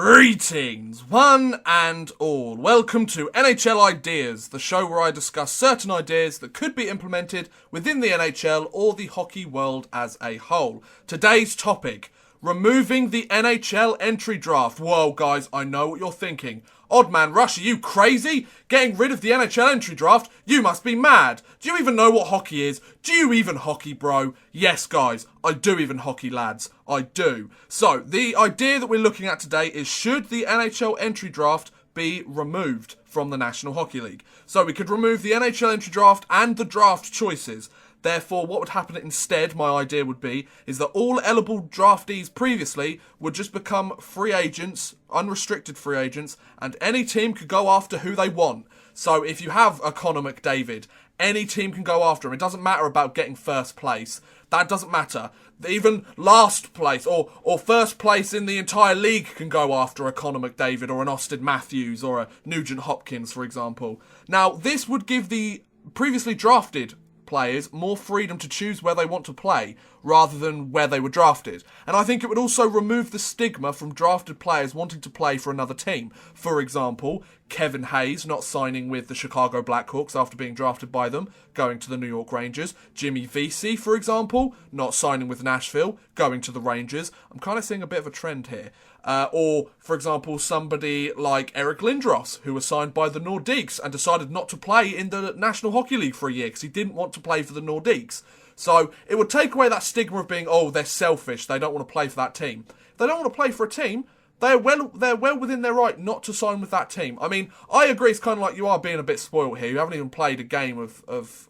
Greetings, one and all. Welcome to NHL Ideas, the show where I discuss certain ideas that could be implemented within the NHL or the hockey world as a whole. Today's topic, removing the NHL entry draft. Whoa, guys, I know what you're thinking. Odd man Rush, are you crazy? Getting rid of the NHL entry draft? You must be mad. Do you even know what hockey is? Do you even hockey, bro? Yes, guys, I do even hockey, lads. I do. So, the idea that we're looking at today is, should the NHL entry draft be removed from the National Hockey League? So, we could remove the NHL entry draft and the draft choices. Therefore, what would happen instead, my idea would be, is that all eligible draftees previously would just become free agents, unrestricted free agents, and any team could go after who they want. So if you have a Connor McDavid, any team can go after him. It doesn't matter about getting first place. That doesn't matter. Even last place or first place in the entire league can go after a Connor McDavid or an Austin Matthews or a Nugent Hopkins, for example. Now, this would give the previously drafted players more freedom to choose where they want to play rather than where they were drafted. And I think it would also remove the stigma from drafted players wanting to play for another team. For example, Kevin Hayes not signing with the Chicago Blackhawks after being drafted by them, going to the New York Rangers. Jimmy Vesey, for example, not signing with Nashville, going to the Rangers. I'm kind of seeing a bit of a trend here. Or, for example, somebody like Eric Lindros, who was signed by the Nordiques and decided not to play in the National Hockey League for a year because he didn't want to play for the Nordiques. So it would take away that stigma of being, oh, they're selfish, they don't want to play for that team. If they don't want to play for a team, they're well within their right not to sign with that team. I mean, I agree, it's kind of like you are being a bit spoiled here. You haven't even played a game of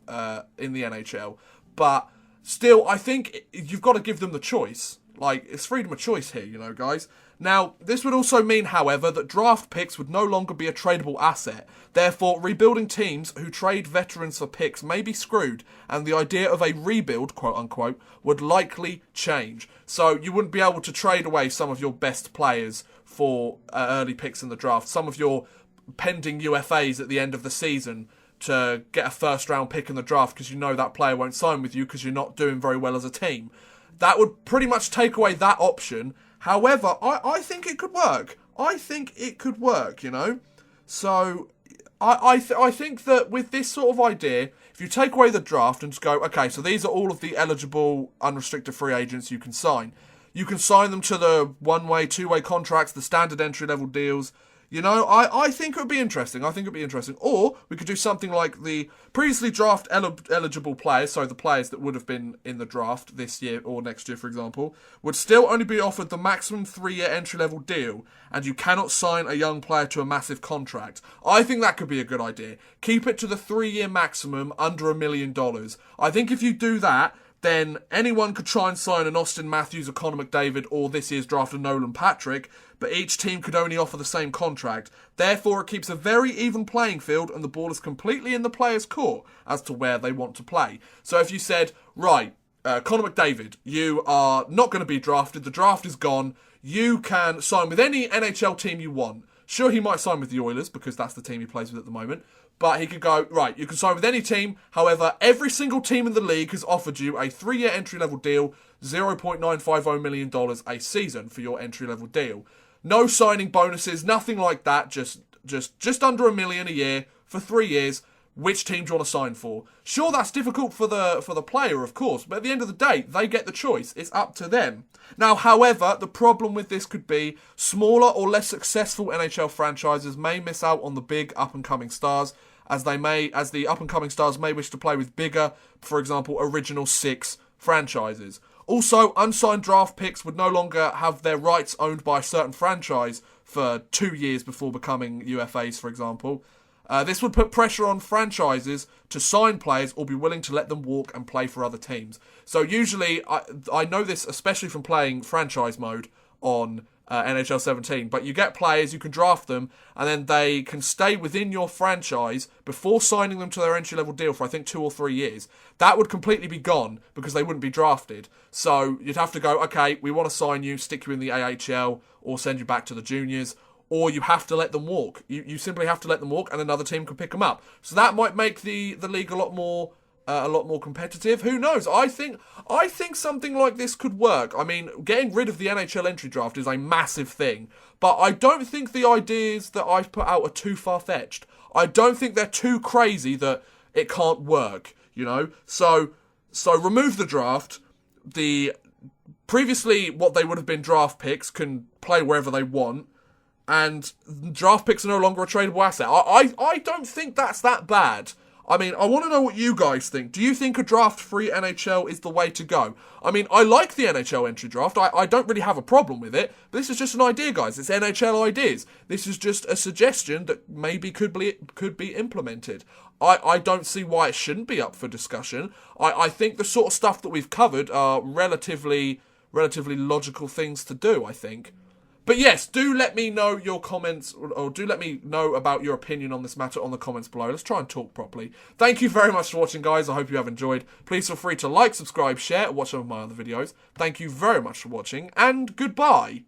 in the NHL. But still, I think you've got to give them the choice. Like, it's freedom of choice here, you know, guys. Now, this would also mean, however, that draft picks would no longer be a tradable asset. Therefore, rebuilding teams who trade veterans for picks may be screwed, and the idea of a rebuild, quote-unquote, would likely change. So you wouldn't be able to trade away some of your best players for early picks in the draft, some of your pending UFAs at the end of the season to get a first-round pick in the draft because you know that player won't sign with you because you're not doing very well as a team. That would pretty much take away that option. However, I think it could work. I think it could work, you know? So, I think that with this sort of idea, if you take away the draft and just go, okay, so these are all of the eligible unrestricted free agents you can sign. You can sign them to the one-way, two-way contracts, the standard entry-level deals. You know, I think it would be interesting. Or we could do something like the previously draft eligible players, so the players that would have been in the draft this year or next year, for example, would still only be offered the maximum 3-year entry-level deal, and you cannot sign a young player to a massive contract. I think that could be a good idea. Keep it to the 3-year maximum under $1 million. I think if you do that, then anyone could try and sign an Austin Matthews, a Connor McDavid, or this year's draft of Nolan Patrick, but each team could only offer the same contract. Therefore, it keeps a very even playing field and the ball is completely in the player's court as to where they want to play. So if you said, right, Connor McDavid, you are not going to be drafted, the draft is gone, you can sign with any NHL team you want. Sure, he might sign with the Oilers because that's the team he plays with at the moment. But he could go, right, you can sign with any team. However, every single team in the league has offered you a 3-year entry-level deal, $0.950 million a season for your entry-level deal. No signing bonuses, nothing like that. Just under $1 million a year for 3 years. Which team do you want to sign for? Sure, that's difficult for the player, of course, but at the end of the day, they get the choice. It's up to them. Now, however, the problem with this could be smaller or less successful NHL franchises may miss out on the big up-and-coming stars, as the up-and-coming stars may wish to play with bigger, for example, original 6 franchises. Also, unsigned draft picks would no longer have their rights owned by a certain franchise for 2 years before becoming UFAs, for example. This would put pressure on franchises to sign players or be willing to let them walk and play for other teams. So usually, I know this especially from playing franchise mode on NHL 17, but you get players, you can draft them, and then they can stay within your franchise before signing them to their entry-level deal for, I think, 2 or 3 years. That would completely be gone because they wouldn't be drafted. So you'd have to go, okay, we want to sign you, stick you in the AHL, or send you back to the juniors, or you have to let them walk. You simply have to let them walk, and another team can pick them up. So that might make the league a lot more a lot more competitive. Who knows? I think something like this could work. I mean, getting rid of the NHL entry draft is a massive thing, but I don't think the ideas that I've put out are too far-fetched. I don't think they're too crazy that it can't work, you know? So remove the draft. The previously what they would have been draft picks can play wherever they want, and draft picks are no longer a tradable asset. I don't think that's that bad. I mean, I want to know what you guys think. Do you think a draft-free NHL is the way to go? I mean, I like the NHL entry draft. I don't really have a problem with it. But this is just an idea, guys. It's NHL Ideas. This is just a suggestion that maybe could be implemented. I don't see why it shouldn't be up for discussion. I think the sort of stuff that we've covered are relatively logical things to do, I think. But yes, do let me know your comments, or do let me know about your opinion on this matter on the comments below. Let's try and talk properly. Thank you very much for watching, guys. I hope you have enjoyed. Please feel free to like, subscribe, share, and watch some of my other videos. Thank you very much for watching, and goodbye.